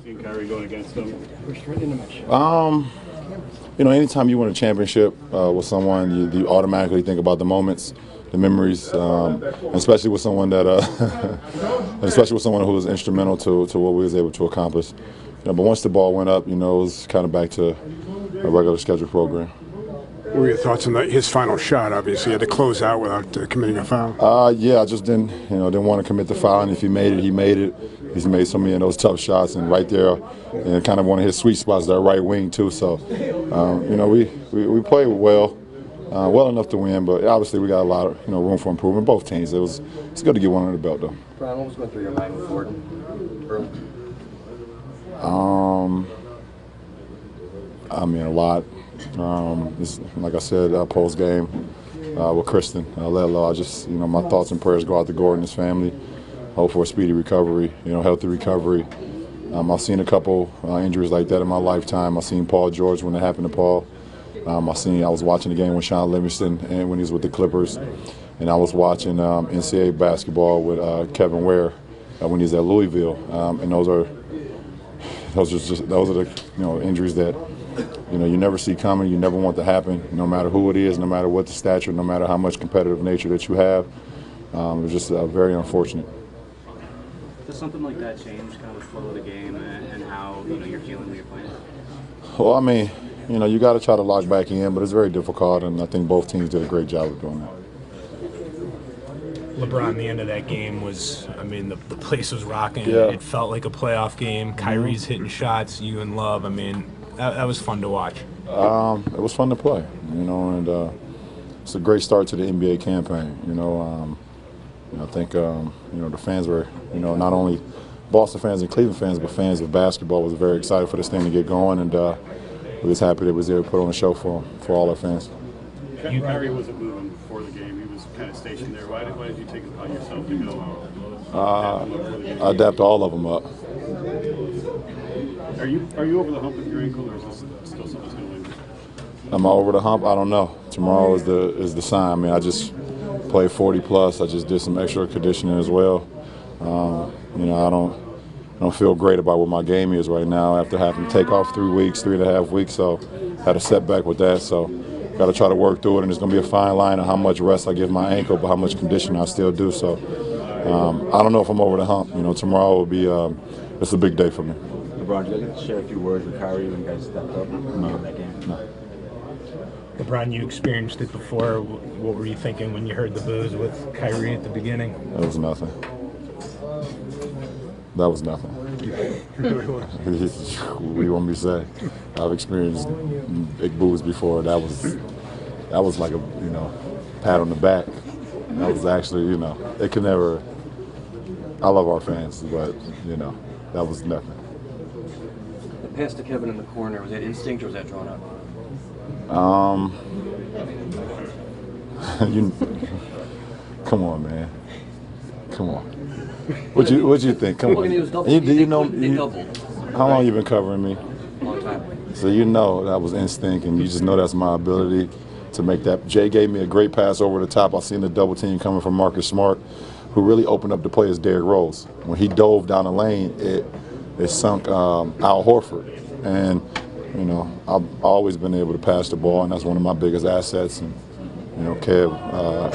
Seeing Kyrie going against them. Anytime you win a championship with someone, you automatically think about the moments, the memories, especially with someone that, especially with someone who was instrumental to what we was able to accomplish. But once the ball went up, it was kind of back to a regular schedule program. What were your thoughts on his final shot? Obviously, he had to close out without committing a foul. I just didn't want to commit the foul. And if he made it, he made it. He's made so many of those tough shots, and right there, and kind of one of his sweet spots, that right wing too. So, we played well enough to win, but obviously we got a lot of room for improvement. Both teams. It's good to get one under the belt though. Brian, what was going through your mind with Gordon early? A lot. Like I said, post-game with Kristen, my thoughts and prayers go out to Gordon and his family. Hope for a speedy recovery, healthy recovery. I've seen a couple injuries like that in my lifetime. I've seen Paul George when it happened to Paul. I was watching the game with Sean Livingston and when he was with the Clippers, and I was watching NCAA basketball with Kevin Ware when he was at Louisville. And those are the injuries that you never see coming. You never want to happen, no matter who it is, no matter what the stature, no matter how much competitive nature that you have. It was just very unfortunate. Does something like that change kind of the flow of the game and how you're feeling when you're playing? Well, you got to try to lock back in, but it's very difficult, and I think both teams did a great job of doing that. LeBron, the end of that game was, the place was rocking. Yeah. It felt like a playoff game. Kyrie's hitting shots, you and Love. That was fun to watch. It was fun to play, and it's a great start to the NBA campaign. I think the fans were, not only Boston fans and Cleveland fans, but fans of basketball was very excited for this thing to get going, and we was happy that we was able to put on a show for all our fans. Kyrie wasn't moving before the game; he was kind of stationed there. Why did you take it upon yourself to go? Adapt all of them up. Are you over the hump with your ankle, or is this still something that's going to linger? Am I over the hump? I don't know. Tomorrow is the sign. I just played 40 plus. I just did some extra conditioning as well. I don't feel great about what my game is right now after having to take off 3.5 weeks. So had a setback with that. So got to try to work through it, and it's going to be a fine line on how much rest I give my ankle, but how much conditioning I still do. So I don't know if I'm over the hump. Tomorrow will be it's a big day for me. LeBron, did you get to share a few words with Kyrie when you guys stepped up in that game? No. LeBron, you experienced it before. What were you thinking when you heard the boos with Kyrie at the beginning? That was nothing. That was nothing. What do you want me to say? I've experienced big boos before. That was like a pat on the back. That was actually it can never. I love our fans, but that was nothing. The pass to Kevin in the corner, was that instinct or was that drawn up? Come on, man. Come on. What'd you think? Come on. How long you been covering me? Long time. So that was instinct, and you just know that's my ability to make that. Jay gave me a great pass over the top. I seen the double team coming from Marcus Smart, who really opened up the play as Derrick Rose. When he dove down the lane, it sunk Al Horford, and I've always been able to pass the ball, and that's one of my biggest assets. And Kev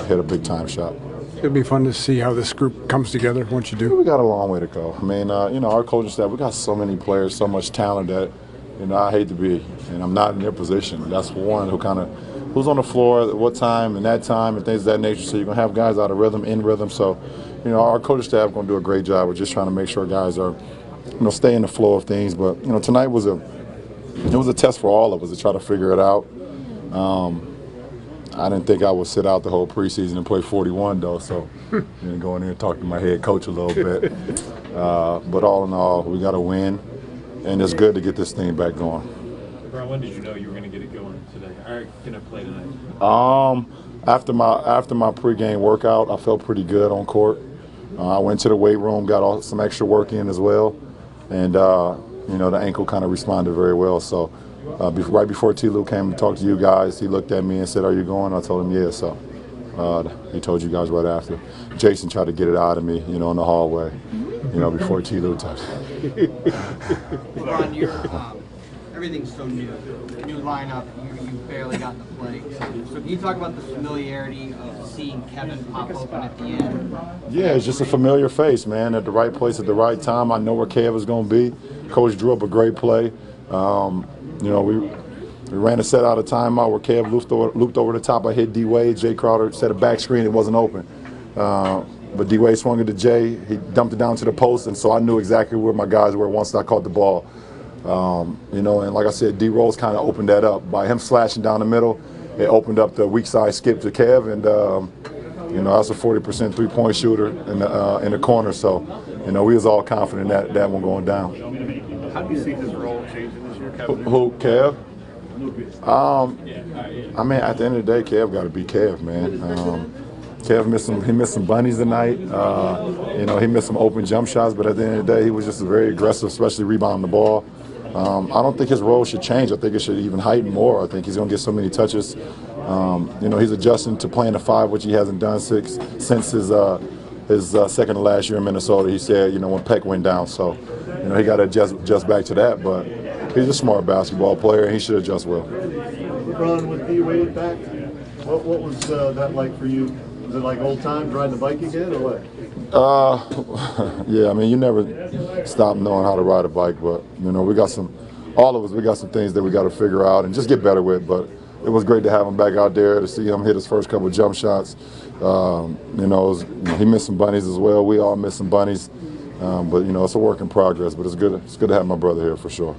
hit a big time shot. It'll be fun to see how this group comes together once you do. We got a long way to go. Our coaching staff, we got so many players, so much talent that, I hate to be, and I'm not in their position. That's one who's on the floor at what time and that time and things of that nature. So you're going to have guys out of rhythm, in rhythm. So, our coaching staff going to do a great job of just trying to make sure guys are, stay in the flow of things. But, tonight was a test for all of us to try to figure it out. I didn't think I would sit out the whole preseason and play 41, though, so go in here and talk to my head coach a little bit. But all in all, we got to win, and it's good to get this thing back going. LeBron, when did you know you were going to get it going today? Are you going to play tonight? After my pregame workout, I felt pretty good on court. I went to the weight room, got some extra work in as well, and the ankle kind of responded very well. So. Right before T-Lou came to talk to you guys, he looked at me and said, "Are you going?" I told him, "Yeah." So he told you guys right after. Jason tried to get it out of me, in the hallway. before T-Lou touched. LeBron, everything's so new. New lineup, you barely got to play. So can you talk about the familiarity of seeing Kevin pop open at the end? Yeah, it's just a familiar face, man, at the right place at the right time. I know where Kev is going to be. Coach drew up a great play. We ran a set out of timeout where Kev looped over the top. I hit D-Wade. Jay Crowder set a back screen. It wasn't open. But D-Wade swung it to Jay. He dumped it down to the post, and so I knew exactly where my guys were once I caught the ball. And like I said, D-Rose kind of opened that up. By him slashing down the middle, it opened up the weak side skip to Kev, and I was a 40% three-point shooter in the corner. So, we was all confident that one going down. How do you see his role changing this year, Kevin? Who, Kev? At the end of the day, Kev got to be Kev, man. Kev missed some bunnies tonight. He missed some open jump shots, but at the end of the day, he was just very aggressive, especially rebounding the ball. I don't think his role should change. I think it should even heighten more. I think he's going to get so many touches. He's adjusting to playing the 5, which he hasn't done since his second to last year in Minnesota. He said, when Peck went down, so he got to adjust back to that. But he's a smart basketball player, and he should adjust well. LeBron, with D-Wade back, what was that like for you? Was it like old times riding the bike again, or what? Yeah, you never stop knowing how to ride a bike, but we got some things that we got to figure out and just get better with. But it was great to have him back out there, to see him hit his first couple of jump shots. He missed some bunnies as well. We all missed some bunnies, but it's a work in progress. But it's good to have my brother here for sure.